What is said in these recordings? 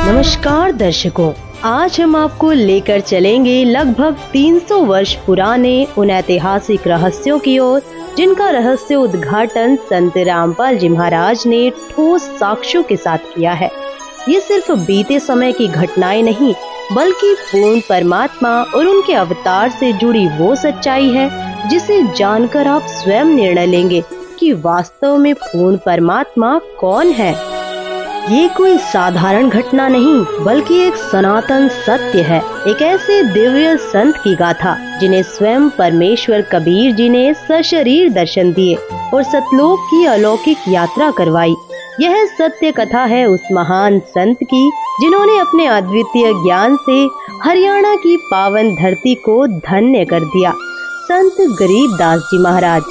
नमस्कार दर्शकों, आज हम आपको लेकर चलेंगे लगभग 300 वर्ष पुराने उन ऐतिहासिक रहस्यों की ओर जिनका रहस्य उद्घाटन संत रामपाल जी महाराज ने ठोस साक्ष्यों के साथ किया है। ये सिर्फ बीते समय की घटनाएं नहीं, बल्कि पूर्ण परमात्मा और उनके अवतार से जुड़ी वो सच्चाई है जिसे जानकर आप स्वयं निर्णय लेंगे कि वास्तव में पूर्ण परमात्मा कौन है। ये कोई साधारण घटना नहीं, बल्कि एक सनातन सत्य है, एक ऐसे दिव्य संत की गाथा जिन्हें स्वयं परमेश्वर कबीर जी ने सशरीर दर्शन दिए और सतलोक की अलौकिक यात्रा करवाई। यह सत्य कथा है उस महान संत की जिन्होंने अपने अद्वितीय ज्ञान से हरियाणा की पावन धरती को धन्य कर दिया, संत गरीबदास जी महाराज।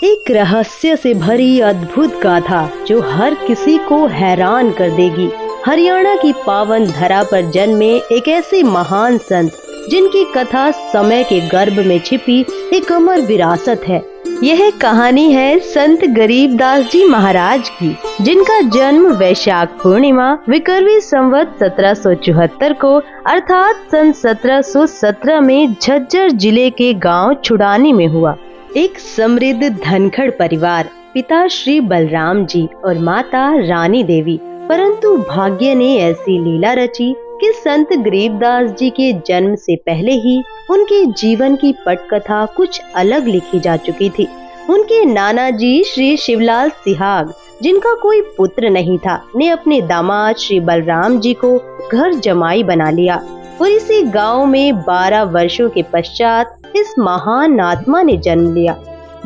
एक रहस्य से भरी अद्भुत गाथा जो हर किसी को हैरान कर देगी। हरियाणा की पावन धरा पर जन्मे एक ऐसे महान संत जिनकी कथा समय के गर्भ में छिपी एक अमर विरासत है। यह कहानी है संत गरीबदास जी महाराज की, जिनका जन्म वैशाख पूर्णिमा विक्रमी संवत 1774 को अर्थात सन 1717 में झज्जर जिले के गांव छुड़ानी में हुआ। एक समृद्ध धनखड़ परिवार, पिता श्री बलराम जी और माता रानी देवी। परंतु भाग्य ने ऐसी लीला रची कि संत गरीबदास जी के जन्म से पहले ही उनके जीवन की पटकथा कुछ अलग लिखी जा चुकी थी। उनके नाना जी श्री शिवलाल सिहाग, जिनका कोई पुत्र नहीं था, ने अपने दामाद श्री बलराम जी को घर जमाई बना लिया और इसी गांव में 12 वर्षों के पश्चात इस महान आत्मा ने जन्म लिया।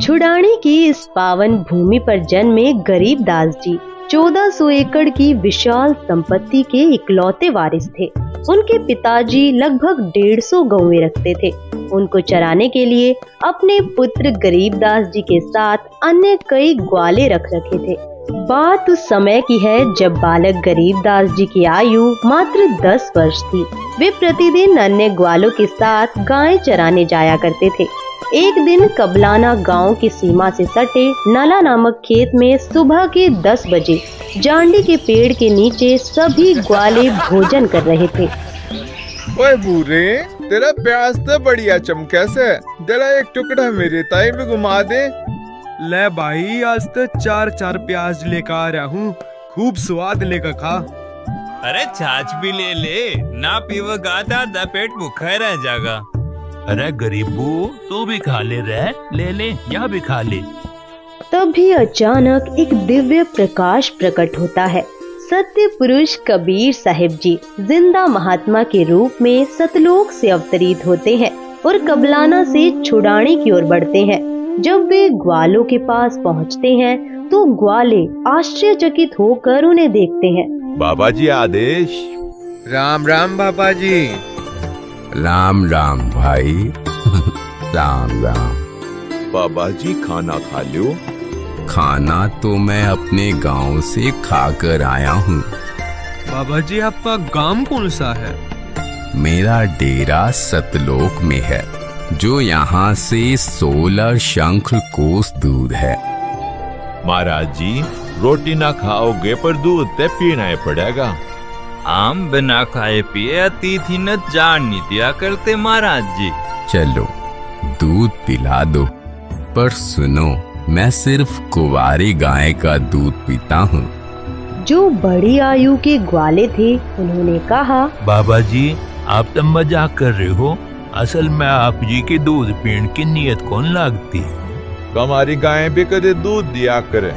छुड़ानी की इस पावन भूमि पर जन्मे गरीबदास जी 1400 एकड़ की विशाल संपत्ति के इकलौते वारिस थे। उनके पिताजी लगभग 150 गौवें रखते थे। उनको चराने के लिए अपने पुत्र गरीबदास जी के साथ अन्य कई ग्वाले रख रखे थे। बात उस समय की है जब बालक गरीबदास जी की आयु मात्र 10 वर्ष थी। वे प्रतिदिन अन्य ग्वालों के साथ गायें चराने जाया करते थे। एक दिन कबलाना गांव की सीमा से सटे नला नामक खेत में सुबह के 10 बजे जांडी के पेड़ के नीचे सभी ग्वाले भोजन कर रहे थे। ओए बूरे, तेरा प्याज तो बढ़िया चमके से, जरा एक टुकड़ा मेरे ताई में घुमा दे। ले भाई, आज तो 4 प्याज लेकर आ रहा हूँ, खूब स्वाद लेकर खा। अरे छाछ भी ले ले, ना पीवगा तो पेट भूखा रह जाएगा। अरे गरीबू, तू भी खा ले रे, ले यहाँ भी खा ले। तभी अचानक एक दिव्य प्रकाश प्रकट होता है। सत्य पुरुष कबीर साहिब जी जिंदा महात्मा के रूप में सतलोक से अवतरित होते हैं और कबलाना से छुड़ानी की ओर बढ़ते हैं। जब वे ग्वालों के पास पहुंचते हैं तो ग्वाले आश्चर्यचकित होकर उन्हें देखते हैं। बाबा जी आदेश। राम राम बाबा जी। राम राम भाई। राम राम। बाबा जी खाना खा लो। खाना तो मैं अपने गांव से खाकर आया हूँ। बाबा जी, आपका गांव कौन सा है? मेरा डेरा सतलोक में है, जो यहाँ से 16 शंख कोस दूर है। महाराज जी, रोटी ना खाओगे पर दूध ते पीना ही पड़ेगा। आम बिना खाए पिए अतिथि न जान नहीं दिया करते महाराज जी। चलो दूध पिला दो, पर सुनो, मैं सिर्फ कुंवारी गाय का दूध पीता हूँ। जो बड़ी आयु के ग्वाले थे उन्होंने कहा, बाबा जी, आप तो मजाक कर रहे हो। असल में आप जी के दूध पीने की नीयत कौन लागती है? हमारी गाय भी कदे दूध दिया करे।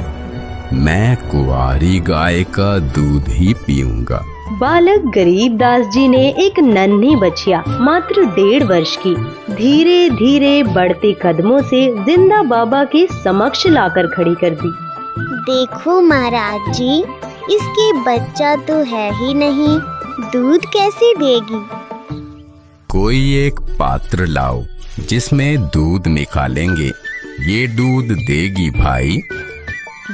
मैं कुंवारी गाय का दूध ही पीऊंगा। बालक गरीबदास जी ने एक नन्ही बछिया मात्र 1.5 वर्ष की धीरे धीरे बढ़ते कदमों से जिंदा बाबा के समक्ष लाकर खड़ी कर दी। देखो महाराज जी, इसकी बच्चा तो है ही नहीं, दूध कैसे देगी? कोई एक पात्र लाओ जिसमें दूध निकालेंगे, ये दूध देगी भाई।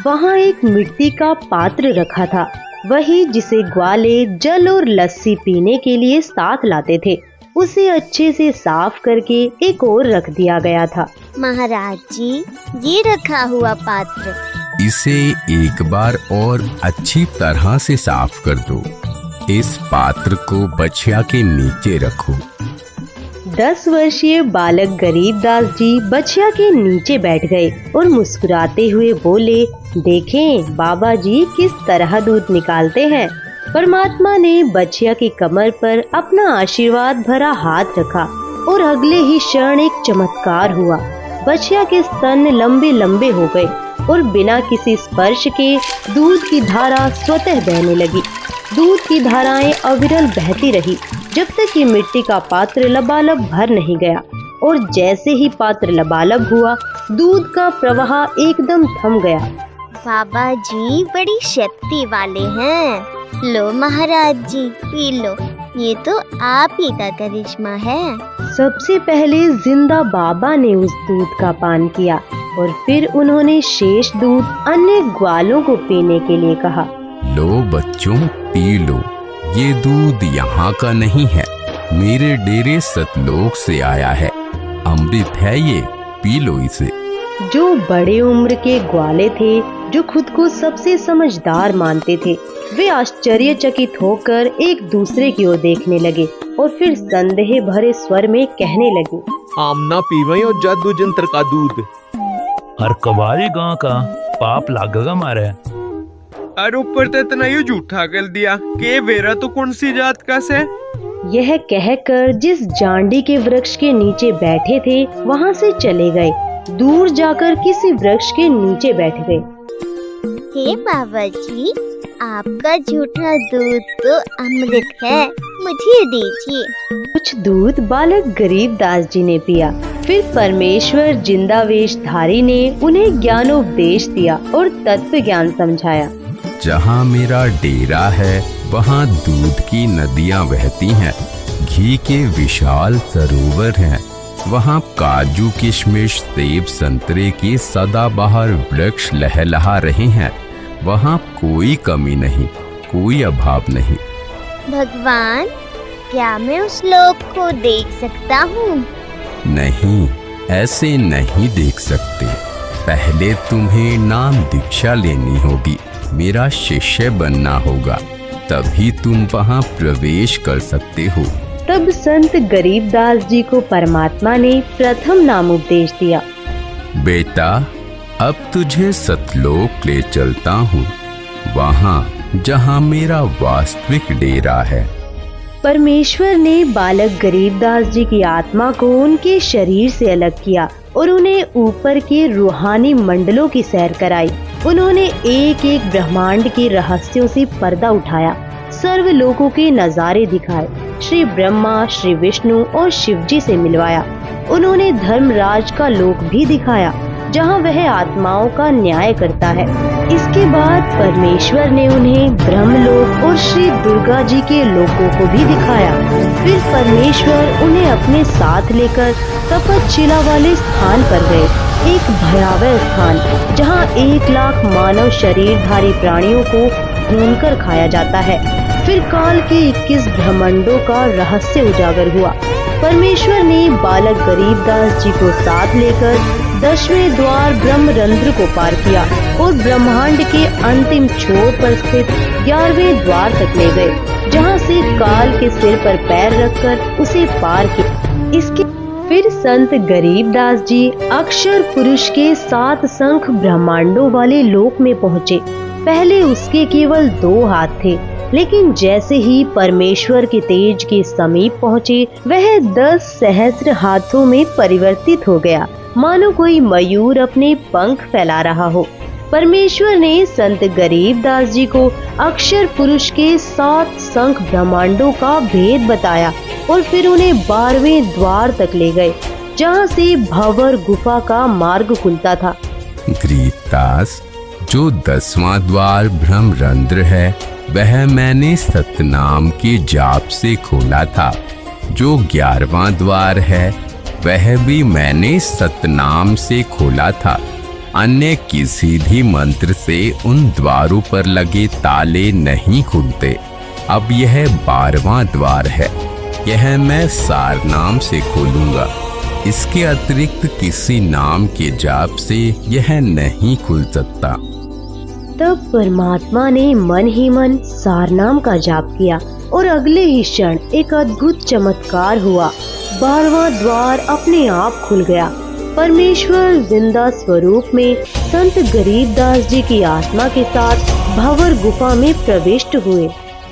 वहाँ एक मिट्टी का पात्र रखा था, वही जिसे ग्वाले जल और लस्सी पीने के लिए साथ लाते थे। उसे अच्छे से साफ करके एक और रख दिया गया था। महाराज जी, ये रखा हुआ पात्र, इसे एक बार और अच्छी तरह से साफ कर दो। इस पात्र को बछिया के नीचे रखो। 10 वर्षीय बालक गरीबदास जी बछिया के नीचे बैठ गए और मुस्कुराते हुए बोले, देखें बाबा जी किस तरह दूध निकालते हैं। परमात्मा ने बछिया की कमर पर अपना आशीर्वाद भरा हाथ रखा और अगले ही क्षण एक चमत्कार हुआ। बछिया के स्तन लंबे लंबे हो गए और बिना किसी स्पर्श के दूध की धारा स्वतः बहने लगी। दूध की धाराएं अविरल बहती रही जब तक कि मिट्टी का पात्र लबालब भर नहीं गया, और जैसे ही पात्र लबालब हुआ दूध का प्रवाह एकदम थम गया। बाबा जी बड़ी शक्ति वाले हैं। लो महाराज जी पी लो, ये तो आप ही का करिश्मा है। सबसे पहले जिंदा बाबा ने उस दूध का पान किया और फिर उन्होंने शेष दूध अन्य ग्वालों को पीने के लिए कहा। लो बच्चों पी लो, ये दूध यहाँ का नहीं है, मेरे डेरे सतलोक से आया है। अमृत है ये, पी लो इसे। जो बड़े उम्र के ग्वाले थे, जो खुद को सबसे समझदार मानते थे, वे आश्चर्यचकित होकर एक दूसरे की ओर देखने लगे और फिर संदेह भरे स्वर में कहने लगे, आमना पीवे और जादू जंत्र का दूध। हर कवारे गांव का पाप लागेगा मारे। और ऊपर तो इतना ही झूठा कर दिया कि वेरा तो कौन सी जात का से। यह कहकर जिस जांडी के वृक्ष के नीचे बैठे थे वहाँ से चले गए। दूर जाकर किसी वृक्ष के नीचे बैठ गए। हे बाबा जी, आपका झूठा दूध तो अमृत है, मुझे दीजिए। कुछ दूध बालक गरीबदास जी ने पिया। फिर परमेश्वर जिंदावेशधारी ने उन्हें ज्ञानोपदेश दिया और तत्व ज्ञान समझाया। जहाँ मेरा डेरा है वहाँ दूध की नदियाँ बहती हैं, घी के विशाल सरोवर हैं, वहाँ काजू किशमिश सेब संतरे के सदाबहार वृक्ष लहलहा रहे हैं, वहाँ कोई कमी नहीं, कोई अभाव नहीं। भगवान, क्या मैं उस लोक को देख सकता हूँ? नहीं, ऐसे नहीं देख सकते। पहले तुम्हें नाम दीक्षा लेनी होगी, मेरा शिष्य बनना होगा, तभी तुम वहाँ प्रवेश कर सकते हो। तब संत गरीबदास जी को परमात्मा ने प्रथम नाम उपदेश दिया। बेटा, अब तुझे सतलोक ले चलता हूँ, वहाँ जहाँ मेरा वास्तविक डेरा है। परमेश्वर ने बालक गरीबदास जी की आत्मा को उनके शरीर से अलग किया और उन्हें ऊपर के रूहानी मंडलों की सैर कराई। उन्होंने एक एक ब्रह्मांड के रहस्यों से पर्दा उठाया, सर्व लोकों के नजारे दिखाए, श्री ब्रह्मा, श्री विष्णु और शिव जी से मिलवाया। उन्होंने धर्मराज का लोक भी दिखाया, जहाँ वह आत्माओं का न्याय करता है। इसके बाद परमेश्वर ने उन्हें ब्रह्मलोक और श्री दुर्गा जी के लोकों को भी दिखाया। फिर परमेश्वर उन्हें अपने साथ लेकर तपतशिला वाले स्थान पर गए, एक भयावह स्थान जहाँ 1 लाख मानव शरीरधारी प्राणियों को भूनकर खाया जाता है। फिर काल के 21 ब्रह्मांडों का रहस्य उजागर हुआ। परमेश्वर ने बालक गरीबदास जी को साथ लेकर 10वें द्वार ब्रह्मरंध्र को पार किया और ब्रह्मांड के अंतिम छोर पर स्थित 11वें द्वार तक ले गए, जहाँ से काल के सिर पर पैर रखकर उसे पार किया। इसके फिर संत गरीबदास जी अक्षर पुरुष के 7 संख ब्रह्मांडों वाले लोक में पहुँचे। पहले उसके केवल 2 हाथ थे, लेकिन जैसे ही परमेश्वर के तेज के समीप पहुँचे, वह 10 सहस्त्र हाथों में परिवर्तित हो गया, मानो कोई मयूर अपने पंख फैला रहा हो। परमेश्वर ने संत गरीबदास जी को अक्षर पुरुष के 7 संख ब्रह्मांडों का भेद बताया और फिर उन्हें 12वें द्वार तक ले गए, जहाँ से भंवर गुफा का मार्ग खुलता था। गरीबदास, जो 10वां द्वार ब्रह्मरंध्र है वह मैंने सतनाम के जाप से खोला था। जो 11वां द्वार है वह भी मैंने सतनाम से खोला था। अन्य किसी भी मंत्र से उन द्वारों पर लगे ताले नहीं खुलते। अब यह 12वां द्वार है, यह मैं सार नाम से खोलूंगा। इसके अतिरिक्त किसी नाम के जाप से यह नहीं खुल सकता। तब परमात्मा ने मन ही मन सारनाम का जाप किया और अगले ही क्षण एक अद्भुत चमत्कार हुआ। 12वां द्वार अपने आप खुल गया। परमेश्वर जिंदा स्वरूप में संत गरीबदास जी की आत्मा के साथ भंवर गुफा में प्रविष्ट हुए।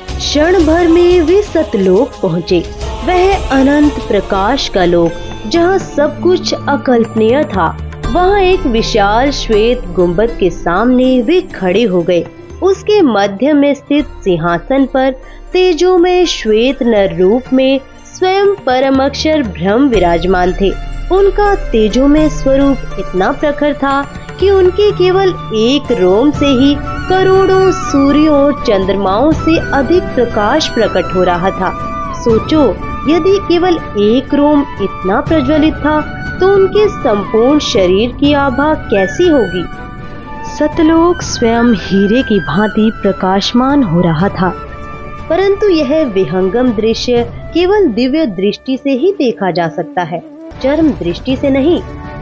क्षण भर में वे सतलोक पहुँचे। वह अनंत प्रकाश का लोक जहाँ सब कुछ अकल्पनीय था। वहाँ एक विशाल श्वेत गुंबद के सामने वे खड़े हो गए। उसके मध्य में स्थित सिंहासन पर तेजोमय श्वेत नर रूप में स्वयं परम अक्षर ब्रह्म विराजमान थे। उनका तेजोमय स्वरूप इतना प्रखर था कि उनके केवल एक रोम से ही करोड़ों सूर्यों और चंद्रमाओं से अधिक प्रकाश प्रकट हो रहा था। सोचो, यदि केवल एक रोम इतना प्रज्वलित था तो उनके संपूर्ण शरीर की आभा कैसी होगी। सतलोक स्वयं हीरे की भांति प्रकाशमान हो रहा था, परंतु यह विहंगम दृश्य केवल दिव्य दृष्टि से ही देखा जा सकता है, चरम दृष्टि से नहीं।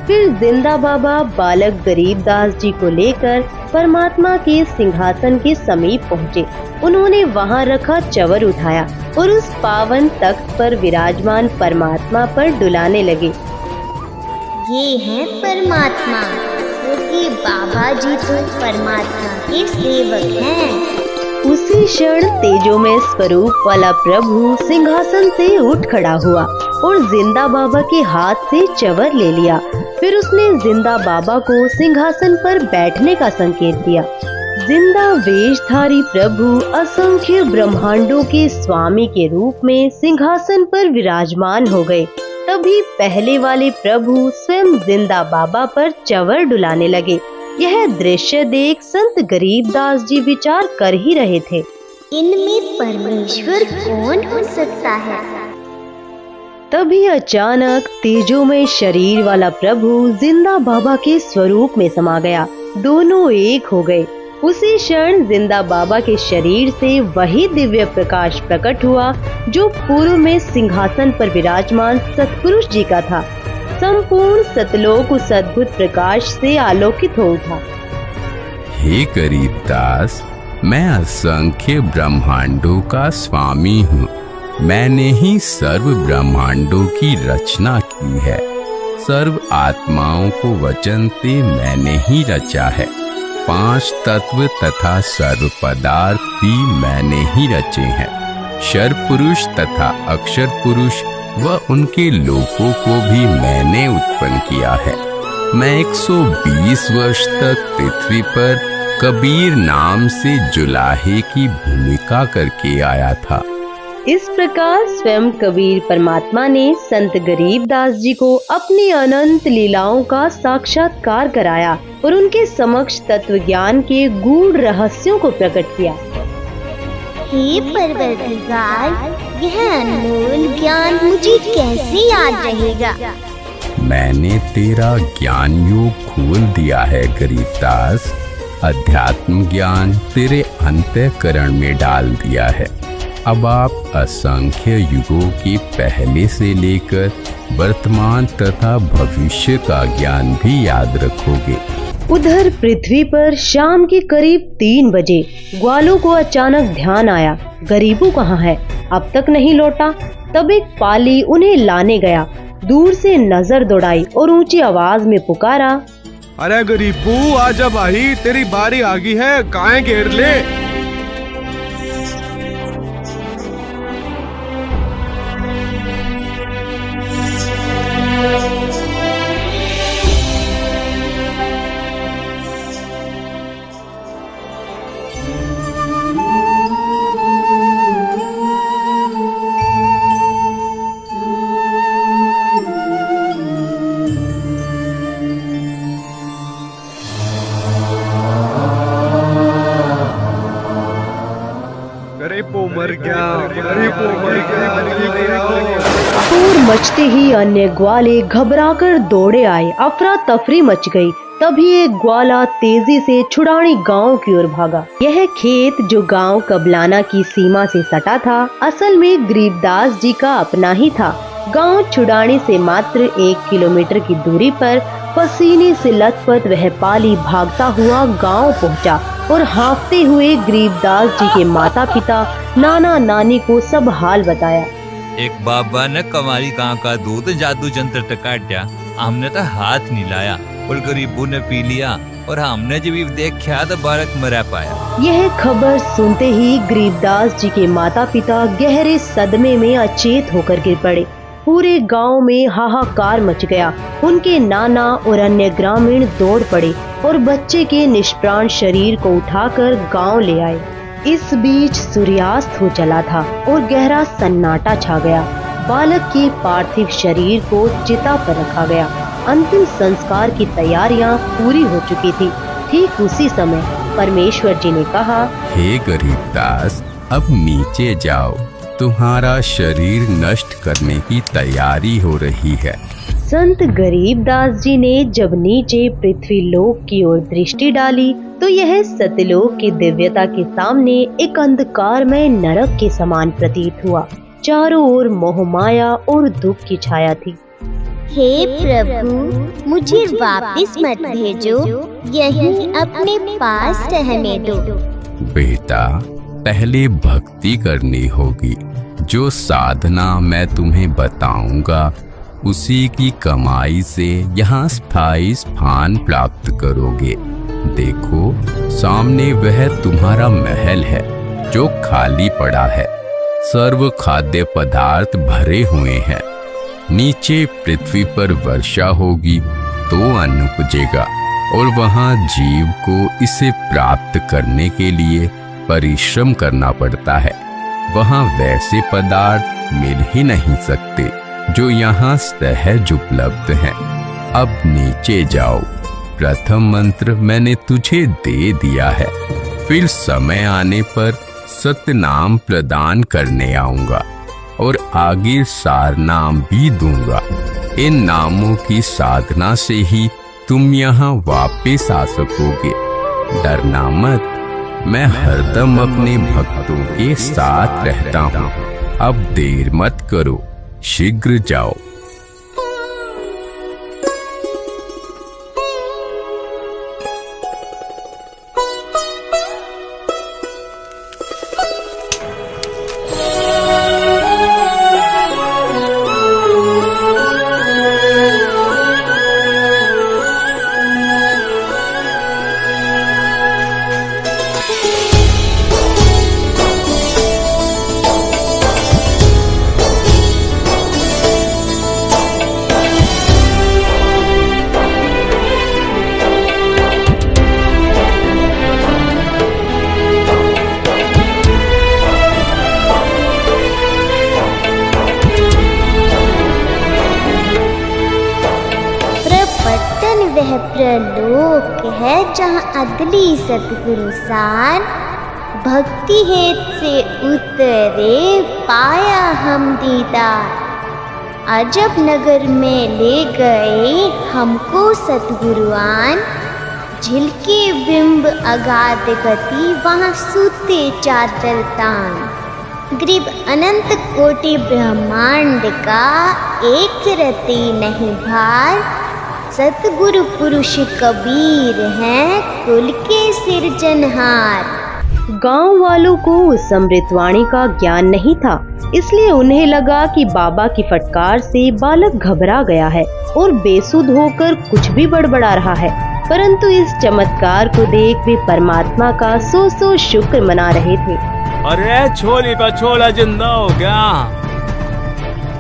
फिर जिंदा बाबा बालक गरीबदास जी को लेकर परमात्मा के सिंहासन के समीप पहुँचे। उन्होंने वहाँ रखा चवर उठाया और उस पावन तख्त पर विराजमान परमात्मा पर डुलाने लगे। ये है परमात्मा, क्योंकि बाबा जी तो परमात्मा के सेवक हैं। उसी क्षण तेजोमय स्वरूप वाला प्रभु सिंहासन से उठ खड़ा हुआ और जिंदा बाबा के हाथ से चवर ले लिया। फिर उसने जिंदा बाबा को सिंहासन पर बैठने का संकेत दिया। जिंदा वेशधारी प्रभु असंख्य ब्रह्मांडों के स्वामी के रूप में सिंहासन पर विराजमान हो गए। तभी पहले वाले प्रभु स्वयं जिंदा बाबा पर चवर डुलाने लगे। यह दृश्य देख संत गरीबदास जी विचार कर ही रहे थे, इनमें परमेश्वर कौन हो सकता है। तभी अचानक तेजोमय शरीर वाला प्रभु जिंदा बाबा के स्वरूप में समा गया। दोनों एक हो गए। उसी क्षण जिंदा बाबा के शरीर से वही दिव्य प्रकाश प्रकट हुआ जो पूर्व में सिंहासन पर विराजमान सतपुरुष जी का था। संपूर्ण सतलोक उस अद्भुत प्रकाश से आलोकित हो उठा। हे गरीबदास, मैं असंख्य ब्रह्मांडों का स्वामी हूँ। मैंने ही सर्व ब्रह्मांडों की रचना की है। सर्व आत्माओं को वचन से मैंने ही रचा है। 5 तत्व तथा सर्व पदार्थ भी मैंने ही रचे हैं। क्षर पुरुष तथा अक्षर पुरुष व उनके लोकों को भी मैंने उत्पन्न किया है। मैं 120 वर्ष तक पृथ्वी पर कबीर नाम से जुलाहे की भूमिका करके आया था। इस प्रकार स्वयं कबीर परमात्मा ने संत गरीबदास जी को अपनी अनंत लीलाओं का साक्षात्कार कराया और उनके समक्ष तत्व ज्ञान के गूढ़ रहस्यों को प्रकट किया। हे परवरदिगार, यह अनमोल ज्ञान मुझे कैसे याद रहेगा। मैंने तेरा ज्ञान योग खोल दिया है गरीबदास। अध्यात्म ज्ञान तेरे अंतःकरण में डाल दिया है। अब आप असंख्य युगों के पहले से लेकर वर्तमान तथा भविष्य का ज्ञान भी याद रखोगे। उधर पृथ्वी पर शाम के करीब 3 बजे ग्वालों को अचानक ध्यान आया, गरीबू कहाँ है, अब तक नहीं लौटा। तब एक पाली उन्हें लाने गया। दूर से नजर दौड़ाई और ऊंची आवाज में पुकारा, अरे गरीबू आजा भाई, तेरी बारी आ गई है, काहे घेर ले। शोर मचते ही अन्य ग्वाले घबराकर दौड़े आए। अफरा तफरी मच गई। तभी एक ग्वाला तेजी से छुड़ानी गांव की ओर भागा। यह खेत जो गांव कबलाना की सीमा से सटा था, असल में गरीबदास जी का अपना ही था। गांव छुड़ानी से मात्र 1 किलोमीटर की दूरी पर पसीने से लथपथ वह पाली भागता हुआ गांव पहुंचा और हाँफते हुए गरीबदास जी के माता पिता नाना नानी को सब हाल बताया। एक बाबा ने कमारी कां का दूध जादू जंत्र टकाट्या, हमने तो हाथ नहीं लाया और गरीबों ने पी लिया और हमने जब देखा तो बालक मरा पाया। यह खबर सुनते ही गरीबदास जी के माता पिता गहरे सदमे में अचेत होकर गिर पड़े। पूरे गांव में हाहाकार मच गया। उनके नाना और अन्य ग्रामीण दौड़ पड़े और बच्चे के निष्प्राण शरीर को उठाकर गांव ले आए। इस बीच सूर्यास्त हो चला था और गहरा सन्नाटा छा गया। बालक के पार्थिव शरीर को चिता पर रखा गया। अंतिम संस्कार की तैयारियां पूरी हो चुकी थी। ठीक उसी समय परमेश्वर जी ने कहा, हे गरीबदास, अब नीचे जाओ, तुम्हारा शरीर नष्ट करने की तैयारी हो रही है। संत गरीबदास जी ने जब नीचे पृथ्वी लोक की ओर दृष्टि डाली तो यह सत्यलोक की दिव्यता के सामने एक अंधकारमय नरक के समान प्रतीत हुआ। चारों ओर मोह माया और दुख की छाया थी। हे प्रभु, मुझे वापस मत भेजो, यहीं अपने पास रहने दो। बेटा, पहले भक्ति करनी होगी। जो साधना मैं तुम्हें बताऊंगा उसी की कमाई से यहाँ स्थायी स्थान प्राप्त करोगे। देखो, सामने वह तुम्हारा महल है जो खाली पड़ा है। सर्व खाद्य पदार्थ भरे हुए हैं। नीचे पृथ्वी पर वर्षा होगी तो अन्न उपजेगा और वहाँ जीव को इसे प्राप्त करने के लिए परिश्रम करना पड़ता है। वहाँ वैसे पदार्थ मिल ही नहीं सकते जो यहाँ सहज उपलब्ध हैं। अब नीचे जाओ। प्रथम मंत्र मैंने तुझे दे दिया है, फिर समय आने पर सत्य नाम प्रदान करने आऊंगा और आगे सार नाम भी दूंगा। इन नामों की साधना से ही तुम यहाँ वापस आ सकोगे। डरना मत, मैं हरदम अपने भक्तों के साथ रहता हूँ। अब देर मत करो, शीघ्र जाओ। वह प्रलोक है जहाँ अदली सतगुरु सार भक्ति हेत से उतरे पाया हम दीदार। अजब नगर में ले गए हमको सतगुरुआन, झिलके बिंब अगाध गति वहाँ सूते चाचल तान। ग्रीब अनंत कोटि ब्रह्मांड का एक रति नहीं भार। सतगुरु पुरुष कबीर हैं कुल के सिरजनहार। गांव वालों को उस अमृतवाणी का ज्ञान नहीं था, इसलिए उन्हें लगा कि बाबा की फटकार से बालक घबरा गया है और बेसुध होकर कुछ भी बड़बड़ा रहा है। परंतु इस चमत्कार को देख वे परमात्मा का सौ सौ शुक्र मना रहे थे। अरे छोली का छोला जिंदा हो गया।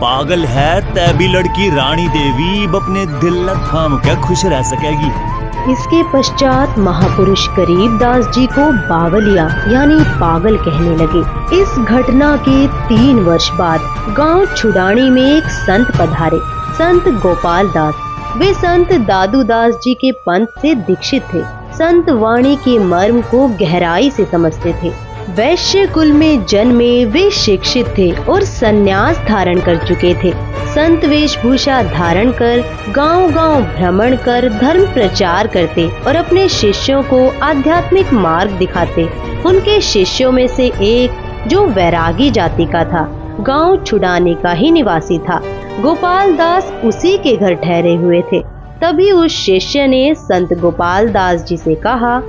पागल है तैबी लड़की रानी देवी अपने दिल थाम के खुश रह सकेगी। इसके पश्चात महापुरुष गरीबदास जी को बावलिया यानी पागल कहने लगे। इस घटना के 3 वर्ष बाद गांव छुडानी में एक संत पधारे, संत गोपाल दास। वे संत दादू दास जी के पंथ से दीक्षित थे। संत वाणी के मर्म को गहराई से समझते थे। वैश्य कुल में जन्मे वे शिक्षित थे और संन्यास धारण कर चुके थे। संत वेशभूषा धारण कर गांव-गांव भ्रमण कर धर्म प्रचार करते और अपने शिष्यों को आध्यात्मिक मार्ग दिखाते। उनके शिष्यों में से एक जो वैरागी जाति का था, गांव छुडाने का ही निवासी था। गोपाल दास उसी के घर ठहरे हुए थे। तभी उस शिष्य ने संत गोपाल दास जी से कहा,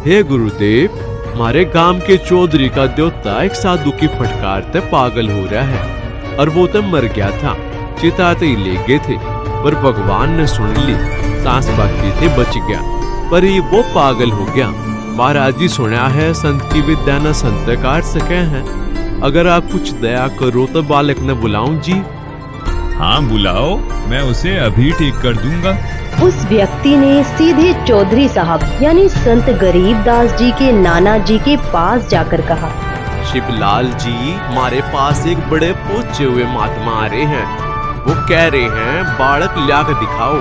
हे गुरुदेव, हमारे गांव के चौधरी का देवता एक साधु की फटकार से पागल हो रहा है और वो तो मर गया था। चिताते ही ले गए थे पर भगवान ने सुन ली, सांस बाकी थे बच गया, पर ये वो पागल हो गया। महाराज जी सुना है संत की विद्या न संत काट सके हैं। अगर आप कुछ दया करो तो बालक ने बुलाऊं जी। हाँ बुलाओ, मैं उसे अभी ठीक कर दूंगा। उस व्यक्ति ने सीधे चौधरी साहब यानी संत गरीबदास जी के नाना जी के पास जाकर कहा, शिवलाल जी, हमारे पास एक बड़े पहुंचे हुए महात्मा आ रहे हैं। वो कह रहे हैं बालक लाकर दिखाओ,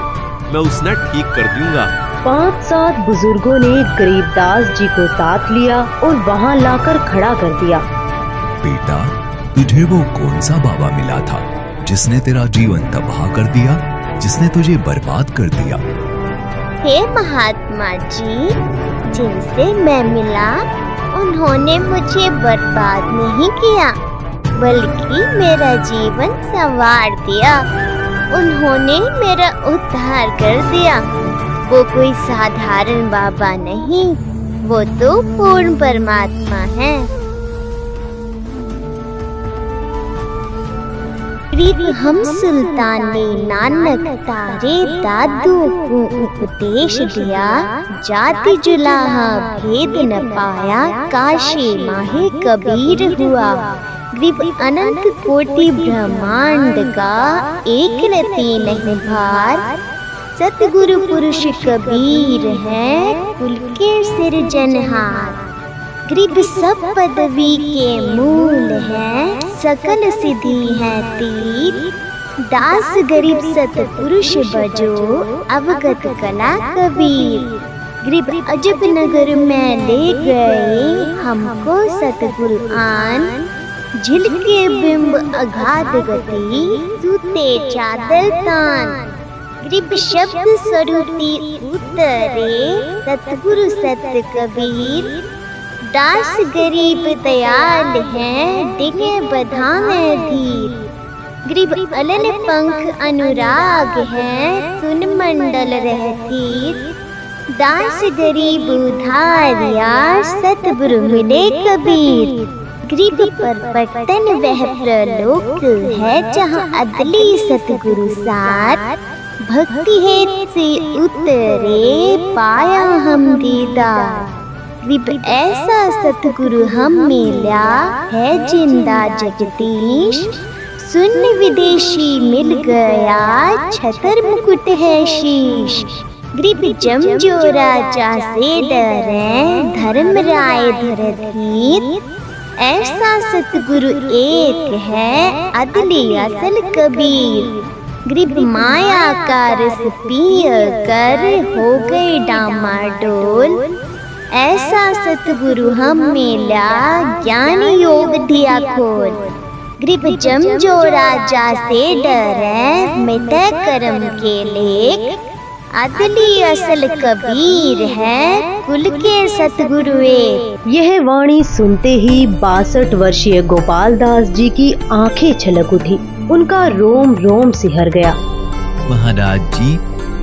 मैं उसने ठीक कर दूंगा। 5-7 बुजुर्गों ने गरीबदास जी को साथ लिया और वहाँ लाकर खड़ा कर दिया। बेटा, तुझे वो कौन सा बाबा मिला था जिसने तेरा जीवन तबाह कर दिया, जिसने तुझे बर्बाद कर दिया? हे महात्मा जी, जिनसे मैं मिला उन्होंने मुझे बर्बाद नहीं किया बल्कि मेरा जीवन संवार दिया। उन्होंने मेरा उद्धार कर दिया। वो कोई साधारण बाबा नहीं, वो तो पूर्ण परमात्मा है। हम सुल्तान ने नानक तारे दादू को उपदेश दिया, जाति जुलाहा भेद न पाया, काशी माहे कबीर हुआ। ग्रीब अनंत कोटि ब्रह्मांड का एक रति नहीं भार, सतगुरु पुरुष कबीर है कुल के सिरजनहार। ग्रीब सब पदवी के मूल है, सकल सिद्धि है तीर। दास गरीब सतपुरुष बजो, अवगत कला कबीर। ग्रीब अजब नगर में ले गए हमको सतगुरु आन, झिलके बिंब अगाध गति, सूते चादर तान। ग्रीब शब्द स्वरूपी उतरे, सतगुरु सत कबीर। दास गरीब दयाल है, डिगे बधाए धीर। ग्रीब अलल पंख अनुराग है, सुन मंडल रहतीर। दास गरीब उधारिया, सतगुरु मिले कबीर। ग्रीब पर पटन वह प्रलोक है, जहाँ अदली सतगुरु साथ। भक्ति हेत से उतरे, पाया हम दीदार। ग्रीब ऐसा सतगुरु हम मिला है, जिंदा जगदीश। सुन विदेशी मिल गया, छतर मुकुट है शीश। ग्रीब जमजो राजा से डरे, धर्म राय धरधीर। ऐसा सतगुरु एक है, अदली असल कबीर। ग्रीब माया का रस पिय कर, हो गए डामाडोल। ऐसा सतगुरु हम मिला, ज्ञान योग दिया खोल। ग्रीब जमजो राजा से डरे, मिटे कर्म के लेख। अदली असल कबीर है, कुल के सतगुरु एक। यह वाणी सुनते ही 62 वर्षीय गोपाल दास जी की आंखें छलक उठी, उनका रोम रोम सिहर गया। महाराज जी,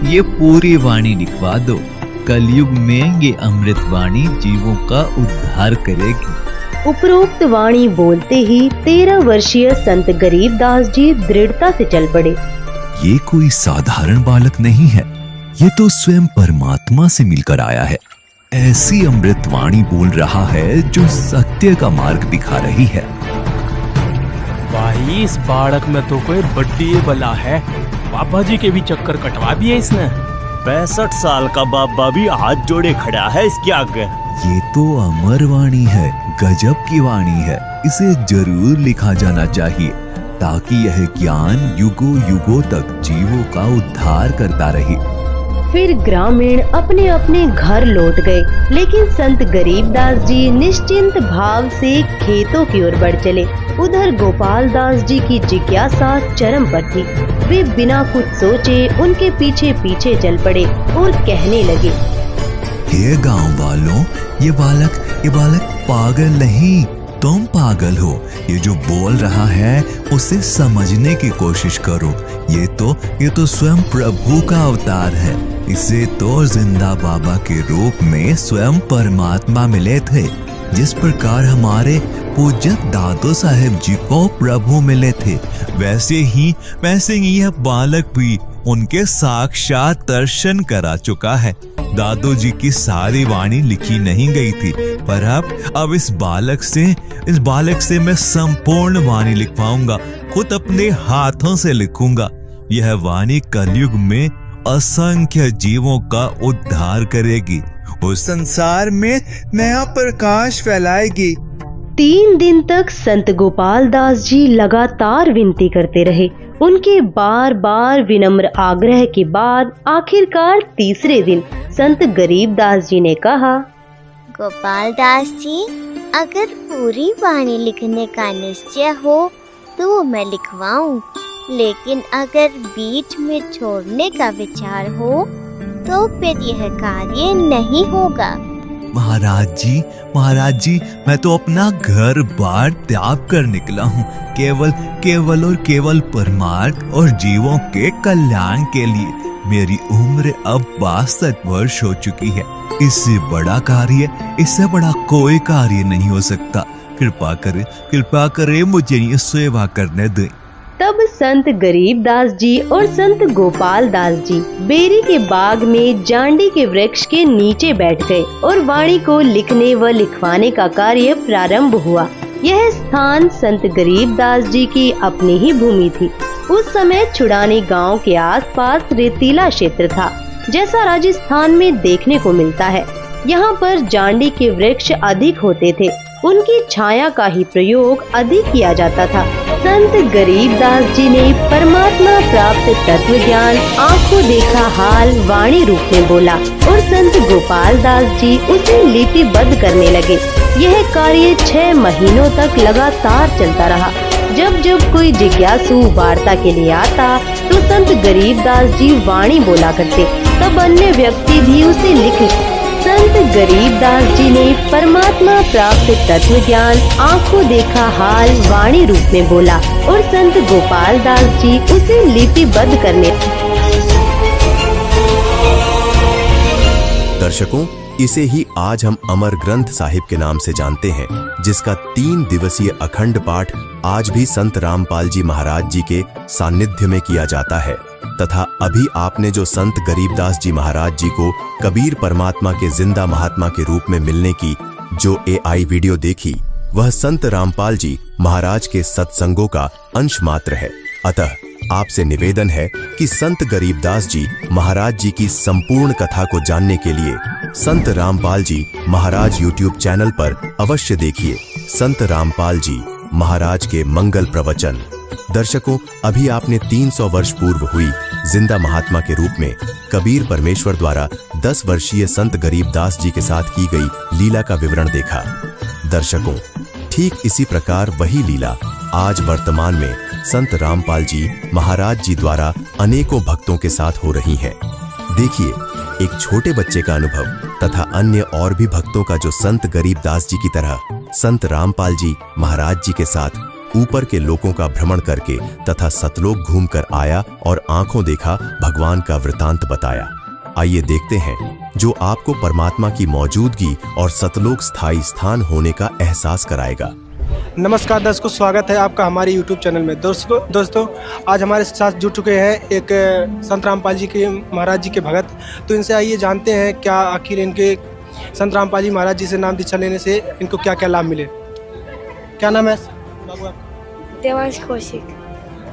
ये पूरी वाणी लिखवा दो। कलयुग में ये अमृत वाणी जीवों का उद्धार करेगी। उपरोक्त वाणी बोलते ही 13 वर्षीय संत गरीबदास जी दृढ़ता से चल पड़े। ये कोई साधारण बालक नहीं है, ये तो स्वयं परमात्मा से मिलकर आया है। ऐसी अमृत वाणी बोल रहा है जो सत्य का मार्ग दिखा रही है। भाई, इस बालक में तो कोई बड्डी बला है। बाबा जी के भी चक्कर कटवा दिए इसने। 65 साल का बाबा भी हाथ जोड़े खड़ा है इसके आगे। ये तो अमर वाणी है, गजब की वाणी है। इसे जरूर लिखा जाना चाहिए ताकि यह ज्ञान युगों युगों तक जीवों का उद्धार करता रहे। फिर ग्रामीण अपने अपने घर लौट गए, लेकिन संत गरीबदास जी निश्चिंत भाव से खेतों की ओर बढ़ चले। उधर गोपाल दास जी की जिज्ञासा चरम पर थी। वे बिना कुछ सोचे उनके पीछे पीछे चल पड़े और कहने लगे, हे गांव वालों, ये बालक पागल नहीं, तुम पागल हो। ये जो बोल रहा है उसे समझने की कोशिश करो। ये तो स्वयं प्रभु का अवतार है। इसे तो जिंदा बाबा के रूप में स्वयं परमात्मा मिले थे, जिस प्रकार हमारे पूज्य दादू साहेब जी को प्रभु मिले थे, वैसे ही यह बालक भी उनके साक्षात दर्शन करा चुका है। दादू जी की सारी वाणी लिखी नहीं गई थी, पर अब इस बालक से मैं संपूर्ण वाणी लिखवाऊंगा, खुद अपने हाथों से लिखूंगा। यह वाणी कलयुग में असंख्य जीवों का उद्धार करेगी, उस संसार में नया प्रकाश फैलाएगी। 3 दिन तक संत गोपाल दास जी लगातार विनती करते रहे। उनके बार बार विनम्र आग्रह के बाद आखिरकार तीसरे दिन संत गरीब दास जी ने कहा, गोपाल दास जी, अगर पूरी वाणी लिखने का निश्चय हो तो मैं लिखवाऊं, लेकिन अगर बीच में छोड़ने का विचार हो तो फिर यह कार्य नहीं होगा। महाराज जी, मैं तो अपना घर बार त्याग कर निकला हूँ, केवल परमार्थ और जीवों के कल्याण के लिए। मेरी उम्र अब 62 वर्ष हो चुकी है। इससे बड़ा कोई कार्य नहीं हो सकता। कृपा करे मुझे ये सेवा करने दें। तब संत गरीब दास जी और संत गोपाल दास जी बेरी के बाग में जांडी के वृक्ष के नीचे बैठ गए और वाणी को लिखने व लिखवाने का कार्य प्रारंभ हुआ। यह स्थान संत गरीब दास जी की अपनी ही भूमि थी। उस समय छुड़ानी गांव के आसपास रेतीला क्षेत्र था, जैसा राजस्थान में देखने को मिलता है। यहाँ पर जांडी के वृक्ष अधिक होते थे, उनकी छाया का ही प्रयोग अधिक किया जाता था। संत गरीब दास जी ने परमात्मा प्राप्त तत्व ज्ञान आंखों देखा हाल वाणी रूप में बोला और संत गोपाल दास जी उसे लिपिबद्ध करने लगे। यह कार्य 6 महीनों तक लगातार चलता रहा। जब कोई जिज्ञासु वार्ता के लिए आता तो संत गरीब दास जी वाणी बोला करते, तब अन्य व्यक्ति भी उसे लिख। संत गरीब दास जी ने परमात्मा प्राप्त तत्व ज्ञान आंखों देखा हाल वाणी रूप में बोला और संत गोपाल दास जी उसे लिपिबद्ध करने। दर्शकों, इसे ही आज हम अमर ग्रंथ साहिब के नाम से जानते हैं, जिसका 3 दिवसीय अखंड पाठ आज भी संत रामपाल जी महाराज जी के सानिध्य में किया जाता है। तथा अभी आपने जो संत गरीबदास जी महाराज जी को कबीर परमात्मा के जिंदा महात्मा के रूप में मिलने की जो AI वीडियो देखी, वह संत रामपाल जी महाराज के सत्संगों का अंश मात्र है। अतः आपसे निवेदन है कि संत गरीबदास जी महाराज जी की संपूर्ण कथा को जानने के लिए संत रामपाल जी महाराज YouTube चैनल पर अवश्य देखिए संत रामपाल जी महाराज के मंगल प्रवचन। दर्शकों, अभी आपने 300 वर्ष पूर्व हुई जिंदा महात्मा के रूप में कबीर परमेश्वर द्वारा 10 वर्षीय संत गरीबदास जी के साथ की गई लीला का विवरण देखा। दर्शकों, ठीक इसी प्रकार वही लीला आज वर्तमान में संत रामपाल जी महाराज जी द्वारा अनेकों भक्तों के साथ हो रही है। देखिए, एक छोटे बच्चे का अनुभव तथा अन्य और भी भक्तों का जो संत गरीबदास जी की तरह संत रामपाल जी महाराज जी के साथ ऊपर के लोकों का भ्रमण करके तथा सतलोक घूमकर आया और आंखों देखा भगवान का वृतांत बताया। आइए देखते हैं जो आपको परमात्मा की मौजूदगी और सतलोक स्थायी स्थान होने का एहसास कराएगा। नमस्कार दर्शकों, स्वागत है आपका हमारे YouTube चैनल में। दोस्तों आज हमारे साथ जुड़ चुके हैं एक संत रामपाल जी के महाराज जी के भगत। तो इनसे आइए जानते हैं क्या आखिर इनके संत रामपाल जी महाराज जी से नाम दीक्षा लेने से इनको क्या क्या लाभ मिले। क्या नाम है बाबू आपका? देवांश कौशिक।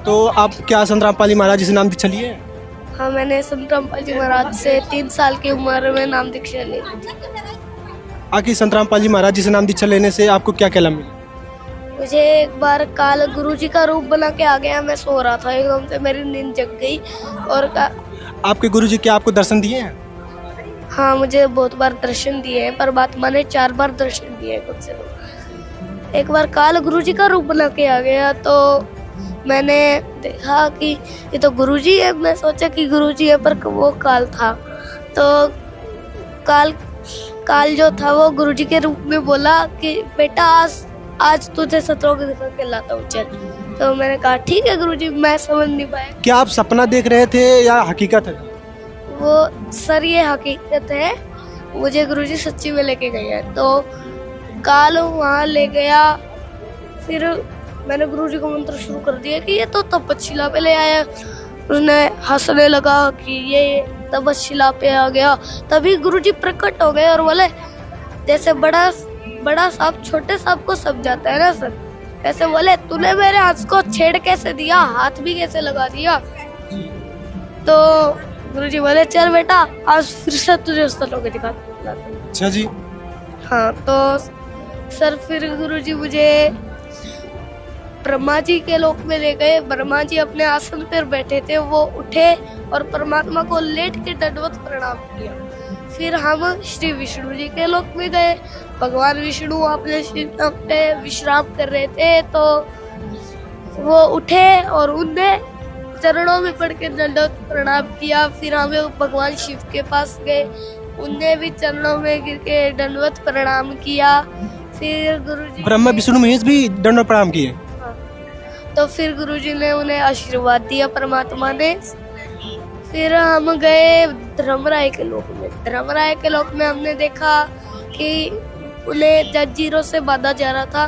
तो आप क्या संत रामपाल जी महाराज जी से नाम दीक्षा लिए? हाँ, मैंने संत रामपाल जी महाराज से 3 साल की उम्र में नाम दीक्षा ली। आखिर संत रामपाल जी महाराज जी से नाम दीक्षा लेने से आपको क्या क्या लाभ मिले? मुझे एक बार काल गुरुजी का रूप बना के आ गया। मैं सो रहा था, एकदम से मेरी नींद जग गई और आपके गुरुजी क्या आपको दर्शन दिए हैं? हाँ, मुझे बहुत बार दर्शन दिए हैं। परमात्मा ने 4 बार दर्शन दिए हैं कम से कम। एक बार काल गुरुजी का रूप बना के आ गया तो मैंने देखा कि ये तो गुरुजी है। मैं सोचा कि गुरुजी है, पर वो काल था। तो काल जो था वो गुरुजी के रूप में बोला कि बेटा आज तुझे सतलोक दिखा के लाता हूँ, चल। तो मैंने कहा ठीक है गुरुजी। मैं समझ नहीं पाया। क्या आप सपना देख रहे थे या हकीकत है? वो सर ये हकीकत है, मुझे गुरुजी सच्ची में लेके गए हैं। तो काल वहाँ ले गया, फिर मैंने गुरुजी को मंत्र शुरू कर दिया कि ये तो तपस्शिला पे ले आया। उसने हंसने लगा कि ये तपस्शिला पे आ गया। तभी गुरुजी प्रकट हो गए और बोले जैसे बड़ा सांप छोटे सांप को सब जाता है ना सर, ऐसे बोले तूने मेरे हाथ को छेड़ कैसे दिया, हाथ भी कैसे लगा दिया। तो गुरुजी बोले चल बेटा आज फिर से तुझे स्थलों के दिखा। अच्छा जी। हाँ तो सर फिर गुरुजी मुझे ब्रह्मा जी के लोक में ले गए। ब्रह्मा जी अपने आसन पर बैठे थे, वो उठे और परमात्मा को लेट के दंडवत प्रणाम किया। फिर हम श्री विष्णु जी के लोक में गए। भगवान विष्णु अपने सिंह पे विश्राम कर रहे थे, तो वो उठे और उनने चरणों में पड़ के दंडवत प्रणाम किया। फिर हम भगवान शिव के पास गए, उनने भी चरणों में गिर के दंडवत प्रणाम किया। फिर गुरुजी ब्रह्मा विष्णु महेश भी दंडवत प्रणाम किए। तो फिर गुरुजी ने उन्हें आशीर्वाद दिया परमात्मा ने। फिर हम गए धर्मराय के लोक में। धर्मराय के लोक में हमने देखा कि उन्हें जंजीरों से बांधा जा रहा था,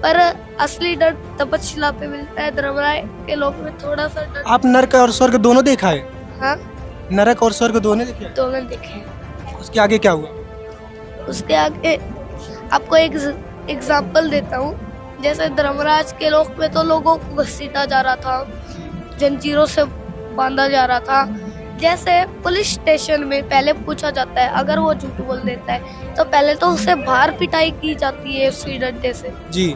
पर असली डर तपस्शिला पे मिलता है। धर्मराय के लोक में थोड़ा सा डर। आप नरक और स्वर्ग दोनों देखा है? हाँ, नरक और स्वर्ग दोनों देखे? दोनों देखे। उसके आगे क्या हुआ? उसके आगे आपको एक एग्जाम्पल देता हूँ। जैसे धर्मराज के लोक में तो लोगों को घसीटा जा रहा था, जंजीरों से बांधा जा रहा था। जैसे पुलिस स्टेशन में पहले पूछा जाता है, अगर वो झूठ बोल देता है तो पहले तो उसे बाहर पिटाई की जाती है उसकी डंडे से जी।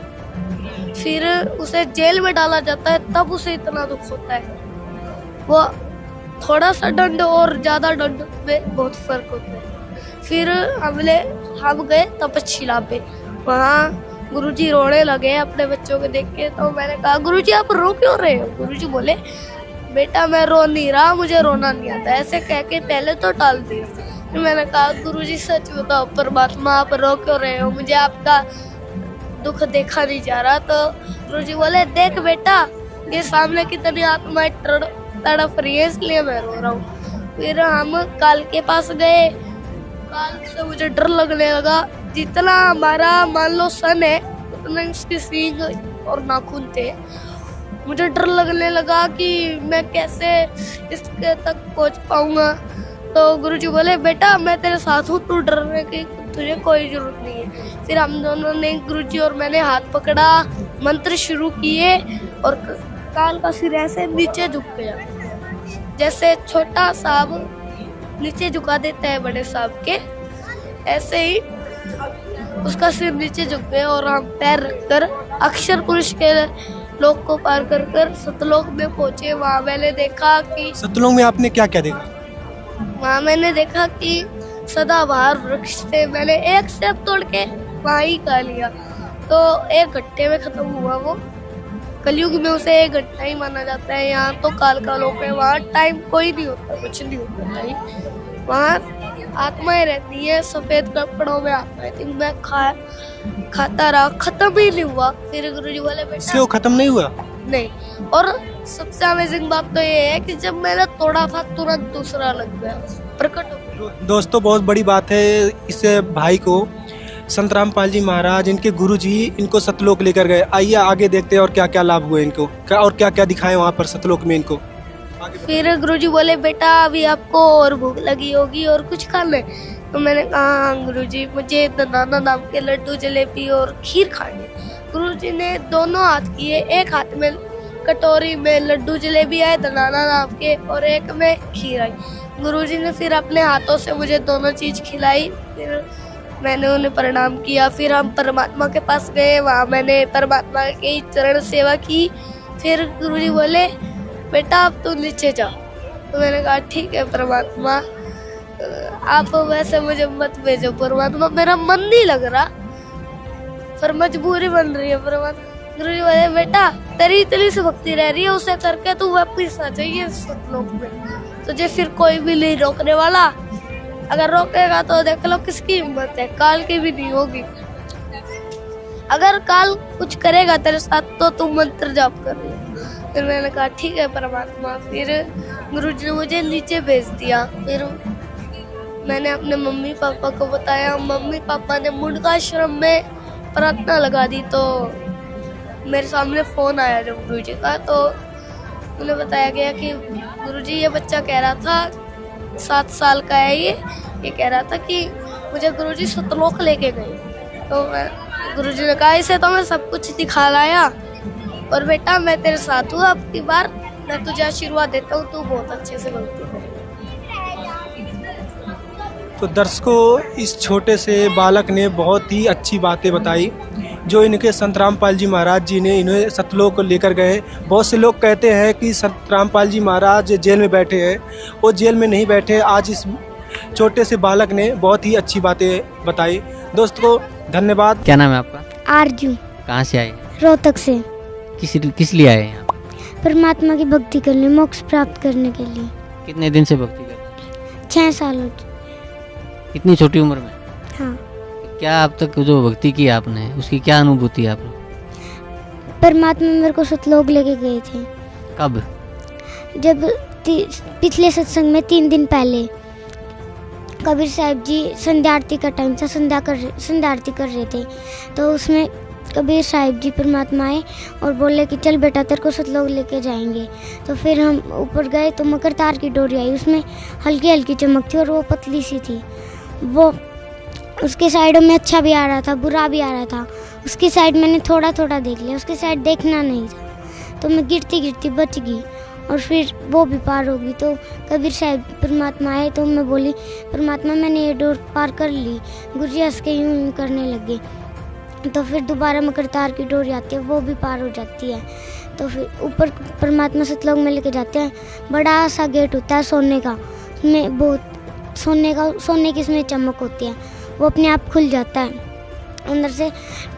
फिर उसे जेल में डाला जाता है, तब उसे इतना दुख होता है। वो थोड़ा सा दंड और ज्यादा दंड में बहुत फर्क होता है। फिर हम गए तपस्शिला पे। वहाँ गुरुजी रोने लगे अपने बच्चों को देख के। तो मैंने कहा गुरुजी आप रो क्यों रहे हो? गुरुजी बोले बेटा मैं रो नहीं रहा, मुझे रोना नहीं आता। ऐसे कह के पहले तो टाल दिया। फिर मैंने कहा गुरुजी सच बताओ परमात्मा आप रो क्यों रहे हो, मुझे आपका दुख देखा नहीं जा रहा। तो गुरुजी बोले देख बेटा ये सामने कितनी आत्माएं तड़प रही है, इसलिए मैं रो रहा हूँ। फिर हम काल के पास गए। काल से मुझे डर लगने लगा। जितना हमारा मान लो सन है उतना इसके सींग और नाखून थे। मुझे डर लगने लगा कि मैं कैसे इसके तक पहुंच पाऊंगा। तो गुरुजी बोले बेटा मैं तेरे साथ हूँ, तू डरने की तुझे कोई जरूरत नहीं है। फिर हम दोनों ने गुरुजी और मैंने हाथ पकड़ा, मंत्र शुरू किए और काल का सिर ऐसे नीचे झुक गया। जैसे छोटा सांप नीचे झुका देता है बड़े सांप के, ऐसे ही उसका सिर नीचे झुक गया और हम पैर रखकर अक्षर पुरुष के लोक को पार कर सतलोक में पहुंचे। वहाँ मैंने देखा कि सतलोक में आपने क्या क्या देखा? वहाँ मैंने देखा कि सदाबहार वृक्ष थे। मैंने एक सेब तोड़ के वहाँ ही खा लिया, तो एक घंटे में खत्म हुआ वो। कलयुग में उसे एक घंटा ही माना जाता है। यहाँ तो काल का लोक है, वहाँ टाइम कोई नहीं होता, कुछ नहीं होता टाइम। वहाँ आत्माएं रहती है, सफेद कपड़ों में आत्माएं थी। मैं खाता रहा, खत्म ही नहीं हुआ। फिर गुरुजी बोले बेटा वो खत्म नहीं हुआ? नहीं। और सबसे अमेजिंग बात तो ये है कि जब मैंने तोड़ा था तुरंत दूसरा लग गया, प्रकट हो गया। दोस्तों बहुत बड़ी बात है। इस भाई को संत रामपाल जी महाराज इनके गुरुजी इनको सतलोक लेकर गए। आइए आगे देखते हैं और क्या क्या लाभ हुए इनको, और क्या क्या दिखाए वहाँ पर सतलोक में इनको। फिर गुरुजी बोले बेटा अभी आपको और भूख लगी होगी और कुछ खा ले। तो मैंने कहा गुरुजी मुझे नाना नाम के लड्डू जलेबी और खीर खानी। गुरुजी ने दोनों हाथ किए, एक हाथ में कटोरी में लड्डू जलेबी आए नाना नाम के और एक में खीर आई। गुरुजी ने फिर अपने हाथों से मुझे दोनों चीज खिलाई। फिर मैंने उन्हें प्रणाम किया। फिर हम परमात्मा के पास गए, वहाँ मैंने परमात्मा की चरण सेवा की। फिर गुरुजी बोले बेटा आप तू नीचे जा। तो मैंने कहा ठीक है परमात्मा, आप वैसे मुझे मत भेजो परमात्मा, मेरा मन नहीं लग रहा, पर मजबूरी बन रही है परमात्मा। गुरुजी बोले बेटा तेरी इतनी सी भक्ति रह रही है, उसे करके तू वापिस आ जाइए सतलोक में, तुझे फिर कोई भी नहीं रोकने वाला। अगर रोकेगा तो देख लो किसकी हिम्मत है, काल की भी नहीं होगी। अगर काल कुछ करेगा तेरे साथ तो तू मंत्र जाप कर ले। फिर मैंने कहा ठीक है परमात्मा। फिर गुरुजी ने मुझे नीचे भेज दिया। फिर मैंने अपने मम्मी पापा को बताया, मम्मी पापा ने मुंडकाश्रम में प्रार्थना लगा दी। तो मेरे सामने फ़ोन आया जब गुरुजी का, तो उन्हें बताया गया कि गुरुजी ये बच्चा कह रहा था 7 साल का है, ये कह रहा था कि मुझे गुरुजी सतलोक लेके गए। तो गुरुजी ने कहा इसे तो मैं सब कुछ दिखा लाया, और बेटा मैं तेरे साथ हूँ, अब की बार मैं तुझे आशीर्वाद देता हूँ, तू बहुत अच्छे से भक्ति कर। तो दर्शकों, इस छोटे से बालक ने बहुत ही अच्छी बातें बताई जो इनके संत रामपाल जी महाराज जी ने इन्हें सतलोक को लेकर गए। बहुत से लोग कहते हैं कि संत रामपाल जी महाराज जेल में बैठे हैं, वो जेल में नहीं बैठे। आज इस छोटे से बालक ने बहुत ही अच्छी बातें बताई। दोस्तों धन्यवाद। क्या नाम है आपका? आरजू। कहाँ से आए? रोहतक से। किस लिए आए हैं? परमात्मा की भक्ति करने, मोक्ष प्राप्त करने के लिए। कितने दिन से भक्ति कर रहे हैं? 6 साल हो चुके। इतनी छोटी उम्र में? हाँ। क्या अब तक जो भक्ति की आपने, उसकी क्या अनुभूति है आपने? परमात्मा मेरे को सतलोक लेके गए थे। कब? जब पिछले सत्संग में 3 दिन पहले कबीर साहब जी संध्या आरती का टाइम था, संध्या आरती कर रहे थे, तो उसमें कबीर साहिब जी परमात्मा आए और बोले कि चल बेटा तेरे को सतलोक लेके जाएंगे। तो फिर हम ऊपर गए तो मकर तार की डोरी आई, उसमें हल्की हल्की चमक थी और वो पतली सी थी। वो उसके साइडों में अच्छा भी आ रहा था, बुरा भी आ रहा था। उसकी साइड मैंने थोड़ा थोड़ा देख लिया, उसकी साइड देखना नहीं था, तो मैं गिरती गिरती बच गई और फिर वो भी पार होगी। तो कबीर साहिब परमात्मा आए तो मैं बोली परमात्मा मैंने ये डोर पार कर ली। गुरुजी हंस के यूँ करने लगे। तो फिर दोबारा मकर तार की डोरी आती है, वो भी पार हो जाती है। तो फिर ऊपर परमात्मा सतलोक में लेके जाते हैं। बड़ा सा गेट होता है सोने का, उसमें बहुत सोने की इसमें चमक होती है, वो अपने आप खुल जाता है। अंदर से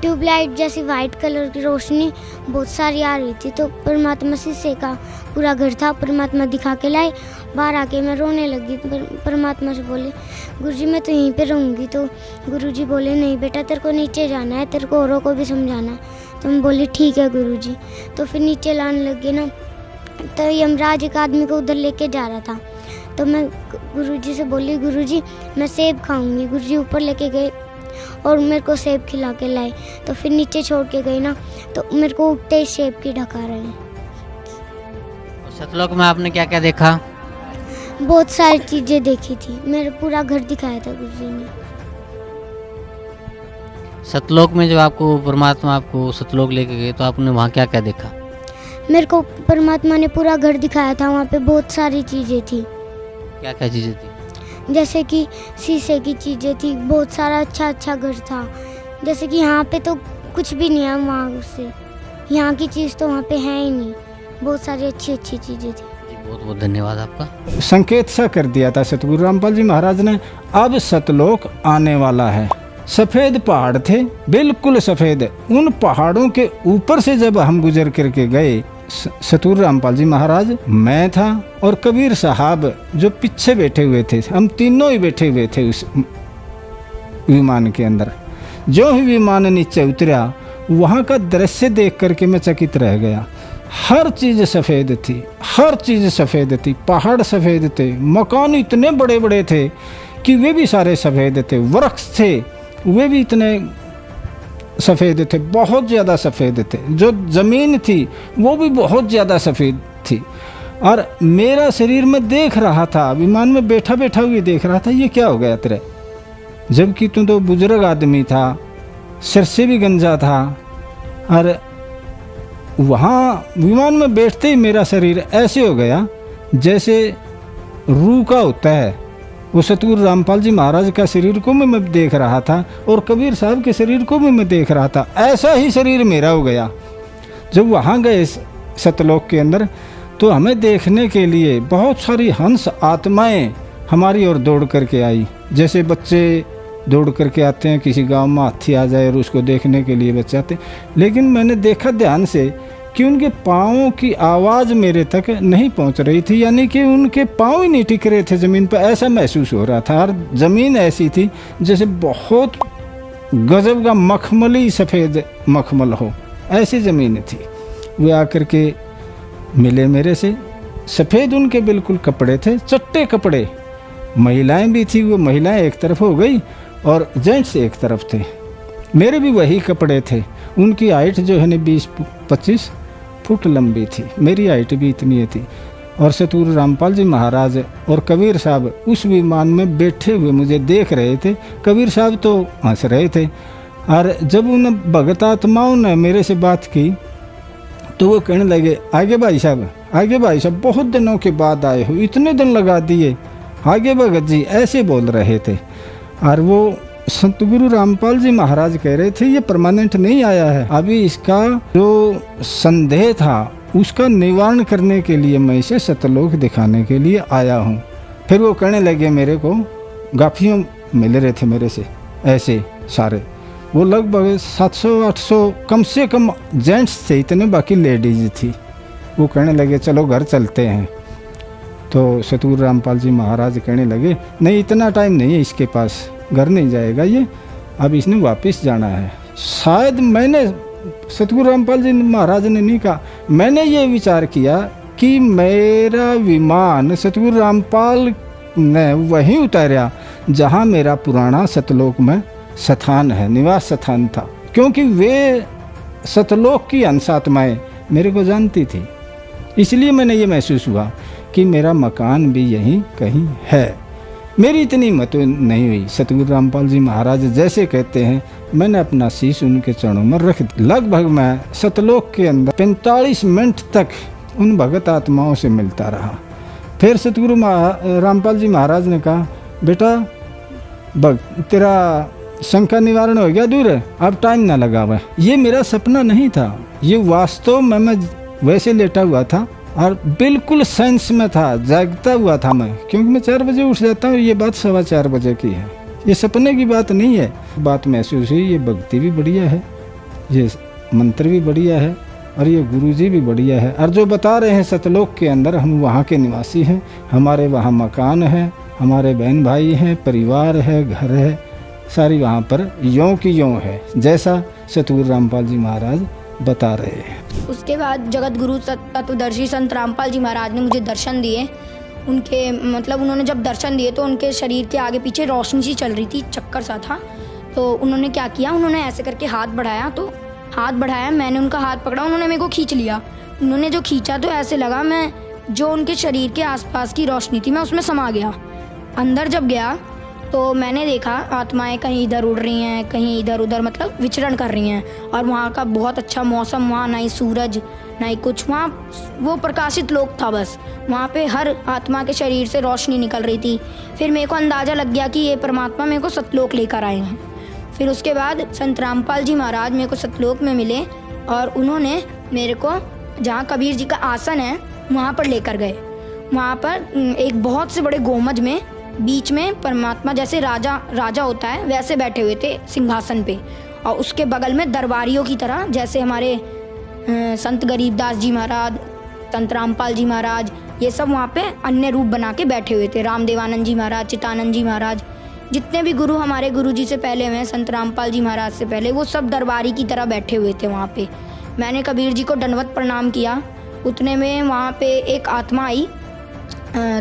ट्यूबलाइट जैसी वाइट कलर की रोशनी बहुत सारी आ रही थी। तो परमात्मा शीशे का पूरा घर था, परमात्मा दिखा के लाए। बाहर आके मैं रोने लगी, परमात्मा से बोली गुरुजी मैं तो यहीं पे रहूँगी। तो गुरुजी बोले नहीं बेटा तेरे को नीचे जाना है, तेरे को औरों को भी समझाना है। तो मैं बोली ठीक है गुरुजी। तो फिर नीचे लाने लगे ना, तो यमराज एक आदमी को उधर लेके जा रहा था। तो मैं गुरुजी से बोली गुरुजी मैं सेब खाऊंगी। गुरुजी ऊपर लेके गए और मेरे को सेब खिला के लाए। तो फिर नीचे छोड़ के गए ना, तो मेरे को उठते ही सेब की ढका रहे हैं। सतलोक में आपने क्या क्या देखा? बहुत सारी चीजें देखी थी, मेरा पूरा घर दिखाया था गुरुजी ने। सतलोक में जो आपको परमात्मा आपको सतलोक लेके गए तो आपने वहाँ क्या क्या देखा? मेरे को परमात्मा ने पूरा घर दिखाया था, वहाँ पे बहुत सारी चीजें थी। क्या क्या चीजें थी? जैसे कि शीशे की चीजें थी, बहुत सारा अच्छा घर था। जैसे कि यहाँ पे तो कुछ भी नहीं है, वहाँ उससे यहाँ की चीज़ तो वहाँ पे है ही नहीं। बहुत सारी अच्छी चीज़ें थी। बहुत बहुत धन्यवाद आपका। संकेत सा कर दिया था सतगुरु रामपाल जी महाराज ने, अब सतलोक आने वाला है। सफ़ेद पहाड़ थे, बिल्कुल सफ़ेद। उन पहाड़ों के ऊपर से जब हम गुजर करके गए, सतगुरु रामपाल जी महाराज, मैं था और कबीर साहब जो पीछे बैठे हुए थे, हम तीनों ही बैठे हुए थे उस विमान के अंदर। जो ही विमान नीचे उतरा, वहाँ का दृश्य देख करके मैं चकित रह गया। हर चीज़ सफ़ेद थी, हर चीज़ सफ़ेद थी। पहाड़ सफ़ेद थे, मकान इतने बड़े बड़े थे कि वे भी सारे सफ़ेद थे। वृक्ष थे, वे भी इतने सफ़ेद थे, बहुत ज़्यादा सफ़ेद थे। जो ज़मीन थी वो भी बहुत ज़्यादा सफ़ेद थी। और मेरा शरीर में देख रहा था, विमान में बैठा बैठा हुए देख रहा था, ये क्या हो गया तेरे, जबकि तू तो बुजुर्ग आदमी था, सिर से भी गंजा था। और वहाँ विमान में बैठते ही मेरा शरीर ऐसे हो गया जैसे रूह का होता है। वो सतगुरु रामपाल जी महाराज का शरीर को मैं देख रहा था और कबीर साहब के शरीर को भी मैं देख रहा था। ऐसा ही शरीर मेरा हो गया। जब वहाँ गए सतलोक के अंदर, तो हमें देखने के लिए बहुत सारी हंस आत्माएं हमारी ओर दौड़ करके आई। जैसे बच्चे दौड़ करके आते हैं, किसी गांव में हाथी आ जाए और उसको देखने के लिए बच्चे आते। लेकिन मैंने देखा ध्यान से कि उनके पाँवों की आवाज़ मेरे तक नहीं पहुंच रही थी, यानी कि उनके पाँव ही नहीं टिक रहे थे ज़मीन पर, ऐसा महसूस हो रहा था। और ज़मीन ऐसी थी जैसे बहुत गजब का मखमली सफ़ेद मखमल हो, ऐसी ज़मीन थी। वे आकर के मिले मेरे से सफ़ेद उनके बिल्कुल कपड़े थे, चट्टे कपड़े। महिलाएं भी थी, वो महिलाएं एक तरफ हो गई और जेंट्स एक तरफ थे। मेरे भी वही कपड़े थे। उनकी हाइट जो है ना 20-25 फुट लंबी थी, मेरी हाइट भी इतनी थी। और सतगुरु रामपाल जी महाराज और कबीर साहब उस विमान में बैठे हुए मुझे देख रहे थे। कबीर साहब तो हंस रहे थे। और जब उन भगत आत्माओं ने मेरे से बात की तो वो कहने लगे, आगे भाई साहब, आगे भाई साहब, बहुत दिनों के बाद आए हो, इतने दिन लगा दिए, आगे भगत जी, ऐसे बोल रहे थे। और वो सतगुरु रामपाल जी महाराज कह रहे थे ये परमानेंट नहीं आया है, अभी इसका जो संदेह था उसका निवारण करने के लिए मैं इसे सतलोक दिखाने के लिए आया हूँ। फिर वो कहने लगे, मेरे को गाफियों मिल रहे थे मेरे से ऐसे सारे, वो लगभग 700-800 कम से कम जेंट्स थे इतने, बाकी लेडीज थी। वो कहने लगे चलो घर चलते हैं। तो सतगुरु रामपाल जी महाराज कहने लगे, नहीं इतना टाइम नहीं है इसके पास, घर नहीं जाएगा ये, अब इसने वापस जाना है। शायद मैंने, सतगुरु रामपाल जी महाराज ने नहीं कहा, मैंने ये विचार किया कि मेरा विमान सतगुरु रामपाल ने वहीं उतारा जहाँ मेरा पुराना सतलोक में स्थान है, निवास स्थान था, क्योंकि वे सतलोक की अंश आत्माएं मेरे को जानती थी। इसलिए मैंने ये महसूस हुआ कि मेरा मकान भी यहीं कहीं है। मेरी इतनी हिम्मत नहीं हुई। सतगुरु रामपाल जी महाराज जैसे कहते हैं, मैंने अपना शीश उनके चरणों में रख दिया। लगभग मैं सतलोक के अंदर 45 मिनट तक उन भगत आत्माओं से मिलता रहा। फिर सतगुरु रामपाल जी महाराज ने कहा, बेटा तेरा शंका निवारण हो गया दूर, अब टाइम ना लगा हुआ। ये मेरा सपना नहीं था, ये वास्तव में मैं वैसे लेटा हुआ था और बिल्कुल सेंस में था, जागता हुआ था मैं, क्योंकि मैं 4 बजे उठ जाता हूँ। ये बात 4:15 बजे की है, ये सपने की बात नहीं है। बात महसूस हुई, ये भक्ति भी बढ़िया है, ये मंत्र भी बढ़िया है और ये गुरुजी भी बढ़िया है। और जो बता रहे हैं सतलोक के अंदर हम वहाँ के निवासी हैं, हमारे वहाँ मकान है, हमारे बहन भाई हैं, परिवार है, घर है, सारी वहाँ पर यों की यों है जैसा सतगुरु रामपाल जी महाराज बता रहे हैं। उसके बाद जगत गुरु तत्वदर्शी संत रामपाल जी महाराज ने मुझे दर्शन दिए। उनके मतलब उन्होंने जब दर्शन दिए तो उनके शरीर के आगे पीछे रोशनी सी चल रही थी, चक्कर सा था। तो उन्होंने क्या किया, उन्होंने ऐसे करके हाथ बढ़ाया, तो हाथ बढ़ाया, मैंने उनका हाथ पकड़ा, उन्होंने मेरे को खींच लिया। उन्होंने जो खींचा तो ऐसे लगा मैं जो उनके शरीर के आसपास की रोशनी थी मैं उसमें समा गया। अंदर जब गया तो मैंने देखा आत्माएं कहीं इधर उड़ रही हैं, कहीं इधर उधर मतलब विचरण कर रही हैं। और वहाँ का बहुत अच्छा मौसम, वहाँ ना ही सूरज ना ही कुछ, वहाँ वो प्रकाशित लोक था बस। वहाँ पे हर आत्मा के शरीर से रोशनी निकल रही थी। फिर मेरे को अंदाज़ा लग गया कि ये परमात्मा मेरे को सतलोक लेकर आए हैं। फिर उसके बाद संत रामपाल जी महाराज मेरे को सतलोक में मिले और उन्होंने मेरे को जहाँ कबीर जी का आसन है वहाँ पर लेकर गए। वहाँ पर एक बहुत से बड़े गोमज में बीच में परमात्मा जैसे राजा होता है वैसे बैठे हुए थे सिंहासन पे, और उसके बगल में दरबारियों की तरह जैसे हमारे संत गरीबदास जी महाराज, संत रामपाल जी महाराज, ये सब वहाँ पे अन्य रूप बना के बैठे हुए थे। रामदेवानंद जी महाराज, चितानंद जी महाराज, जितने भी गुरु हमारे गुरु जी से पहले हुए, संत रामपाल जी महाराज से पहले, वो सब दरबारी की तरह बैठे हुए थे वहाँ पे। मैंने कबीर जी को दंडवत प्रणाम किया। उतने में वहाँ पे एक आत्मा आई,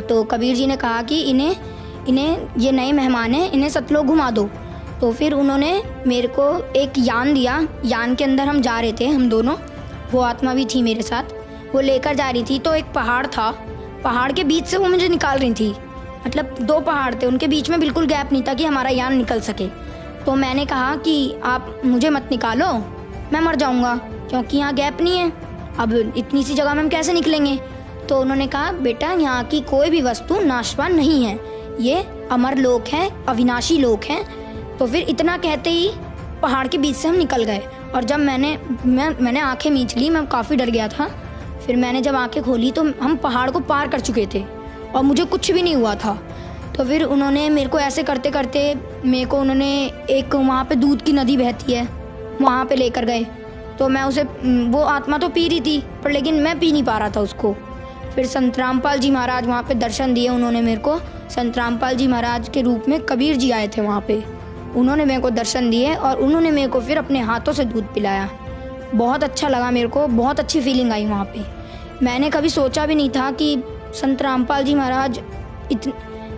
तो कबीर जी ने कहा कि इन्हें ये नए मेहमान हैं, इन्हें सतलोक घुमा दो। तो फिर उन्होंने मेरे को एक यान दिया। यान के अंदर हम जा रहे थे, हम दोनों, वो आत्मा भी थी मेरे साथ, वो लेकर जा रही थी। तो एक पहाड़ था, पहाड़ के बीच से वो मुझे निकाल रही थी। मतलब 2 पहाड़ थे, उनके बीच में बिल्कुल गैप नहीं था कि हमारा यान निकल सके। तो मैंने कहा कि आप मुझे मत निकालो, मैं मर जाऊँगा, क्योंकि यहाँ गैप नहीं है, अब इतनी सी जगह में हम कैसे निकलेंगे। तो उन्होंने कहा, बेटा यहाँ की कोई भी वस्तु नाशवान नहीं है, ये अमर लोक है, अविनाशी लोक है। तो फिर इतना कहते ही पहाड़ के बीच से हम निकल गए। और जब मैंने आंखें मींच ली, मैं काफ़ी डर गया था। फिर मैंने जब आंखें खोली तो हम पहाड़ को पार कर चुके थे और मुझे कुछ भी नहीं हुआ था। तो फिर उन्होंने मेरे को ऐसे करते करते मेरे को उन्होंने एक वहाँ पे दूध की नदी बहती है वहाँ पे लेकर गए। तो मैं उसे, वो आत्मा तो पी रही थी पर लेकिन मैं पी नहीं पा रहा था उसको। फिर संत रामपाल जी महाराज वहाँ पे दर्शन दिए उन्होंने मेरे को। संत रामपाल जी महाराज के रूप में कबीर जी आए थे वहाँ पे, उन्होंने मेरे को दर्शन दिए और उन्होंने मेरे को फिर अपने हाथों से दूध पिलाया। बहुत अच्छा लगा मेरे को, बहुत अच्छी फीलिंग आई वहाँ पे। मैंने कभी सोचा भी नहीं था कि संत रामपाल जी महाराज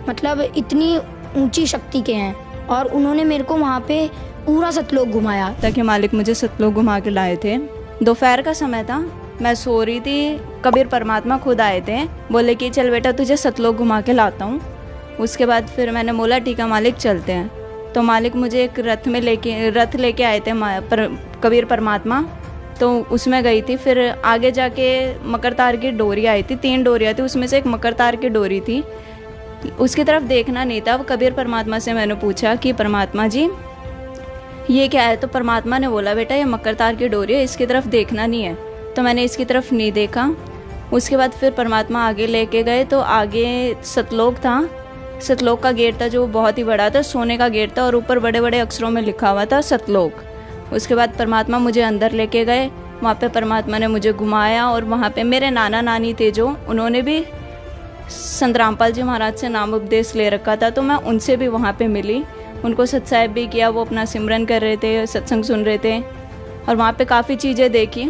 मतलब इतनी ऊंची शक्ति के हैं और उन्होंने मेरे को वहाँ पे पूरा सतलोक घुमाया। ताकि मालिक मुझे सतलोक घुमा के लाए थे। दोपहर का समय था, मैं सो रही थी, कबीर परमात्मा खुद आए थे, बोले कि चल बेटा तुझे सतलोक घुमा के लाता हूँ। उसके बाद फिर मैंने बोला ठीक है मालिक चलते हैं। तो मालिक मुझे एक रथ लेके आए थे कबीर परमात्मा, तो उसमें गई थी। फिर आगे जाके मकर तार की डोरी आई थी, 3 डोरियाँ थी, उसमें से एक मकर तार की डोरी थी। उसकी तरफ देखना नहीं था। अब कबीर परमात्मा से मैंने पूछा कि परमात्मा जी ये क्या है? तो परमात्मा ने बोला बेटा ये मकर तार की डोरी है, इसकी तरफ देखना नहीं है। तो मैंने इसकी तरफ नहीं देखा। उसके बाद फिर परमात्मा आगे लेके गए, तो आगे सतलोक था। सतलोक का गेट था जो बहुत ही बड़ा था, सोने का गेट था और ऊपर बड़े बड़े अक्षरों में लिखा हुआ था सतलोक। उसके बाद परमात्मा मुझे अंदर लेके गए, वहाँ पे परमात्मा ने मुझे घुमाया और वहाँ पे मेरे नाना नानी थे जो उन्होंने भी संत रामपाल जी महाराज से नाम उपदेश ले रखा था, तो मैं उनसे भी वहाँ पे मिली, उनको सत्साहिब भी किया। वो अपना सिमरन कर रहे थे, सत्संग सुन रहे थे और वहाँ पे काफ़ी चीज़ें देखी,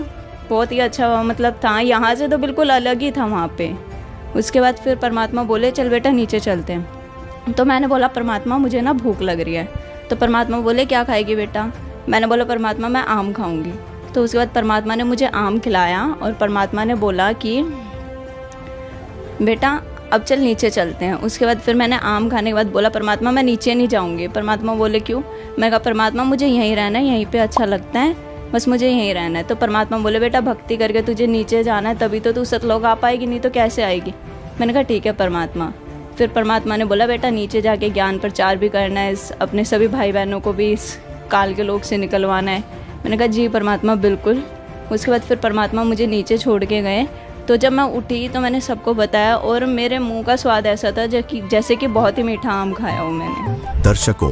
बहुत ही अच्छा मतलब था। यहाँ से तो बिल्कुल अलग ही था वहाँ पे। उसके बाद फिर परमात्मा बोले चल बेटा नीचे चलते हैं। तो मैंने बोला परमात्मा मुझे ना भूख लग रही है। तो परमात्मा बोले क्या खाएगी बेटा? मैंने बोला परमात्मा मैं आम खाऊंगी। तो उसके बाद परमात्मा ने मुझे आम खिलाया और परमात्मा ने बोला कि बेटा अब चल नीचे चलते हैं। उसके बाद फिर मैंने आम खाने के बाद बोला परमात्मा मैं नीचे नहीं जाऊंगी। परमात्मा बोले क्यों? मैं कहा परमात्मा मुझे यहीं रहना है, यहीं पे अच्छा लगता है, बस मुझे यहीं रहना है। तो परमात्मा बोले बेटा भक्ति करके तुझे नीचे जाना है, तभी तो तू सतलोक आ पाएगी, नहीं तो कैसे आएगी। मैंने कहा ठीक है परमात्मा। फिर परमात्मा ने बोला बेटा नीचे जाके ज्ञान प्रचार भी करना है, अपने सभी भाई बहनों को भी इस काल के लोग से निकलवाना है। मैंने कहा जी परमात्मा बिल्कुल। उसके बाद फिर परमात्मा मुझे नीचे छोड़ के गए। तो जब मैं उठी तो मैंने सबको बताया और मेरे मुंह का स्वाद ऐसा था जैसे कि बहुत ही मीठा आम खाया हो मैंने। दर्शकों,